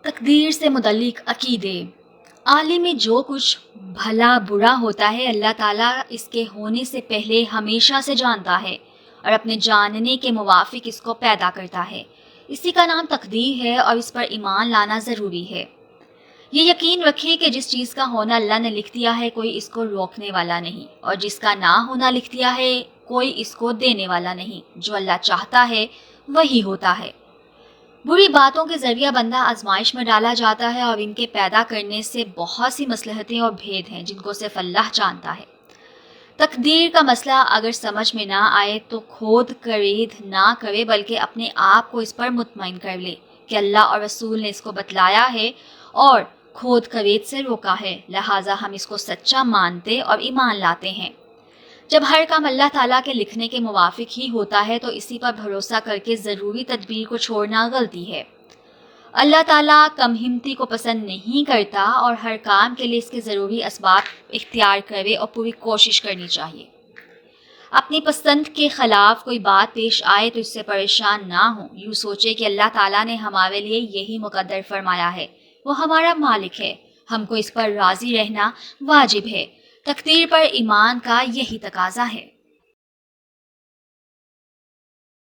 تقدیر سے متعلق عقیدے۔ عالم میں جو کچھ بھلا برا ہوتا ہے اللہ تعالیٰ اس کے ہونے سے پہلے ہمیشہ سے جانتا ہے اور اپنے جاننے کے موافق اس کو پیدا کرتا ہے۔ اسی کا نام تقدیر ہے اور اس پر ایمان لانا ضروری ہے۔ یہ یقین رکھیں کہ جس چیز کا ہونا اللہ نے لکھ دیا ہے کوئی اس کو روکنے والا نہیں، اور جس کا نہ ہونا لکھ دیا ہے کوئی اس کو دینے والا نہیں۔ جو اللہ چاہتا ہے وہی ہوتا ہے۔ بری باتوں کے ذریعہ بندہ آزمائش میں ڈالا جاتا ہے اور ان کے پیدا کرنے سے بہت سی مصلحتیں اور بھید ہیں جن کو صرف اللہ جانتا ہے۔ تقدیر کا مسئلہ اگر سمجھ میں نہ آئے تو کھود کرید نہ کرے بلکہ اپنے آپ کو اس پر مطمئن کر لے کہ اللہ اور رسول نے اس کو بتلایا ہے اور کھود کرید سے روکا ہے، لہٰذا ہم اس کو سچا مانتے اور ایمان لاتے ہیں۔ جب ہر کام اللہ تعالیٰ کے لکھنے کے موافق ہی ہوتا ہے تو اسی پر بھروسہ کر کے ضروری تدبیر کو چھوڑنا غلطی ہے۔ اللہ تعالیٰ کم ہمتی کو پسند نہیں کرتا اور ہر کام کے لیے اس کے ضروری اسباب اختیار کرے اور پوری کوشش کرنی چاہیے۔ اپنی پسند کے خلاف کوئی بات پیش آئے تو اس سے پریشان نہ ہوں، یوں سوچے کہ اللہ تعالیٰ نے ہمارے لیے یہی مقدر فرمایا ہے، وہ ہمارا مالک ہے، ہم کو اس پر راضی رہنا واجب ہے۔ تقدیر پر ایمان کا یہی تقاضا ہے۔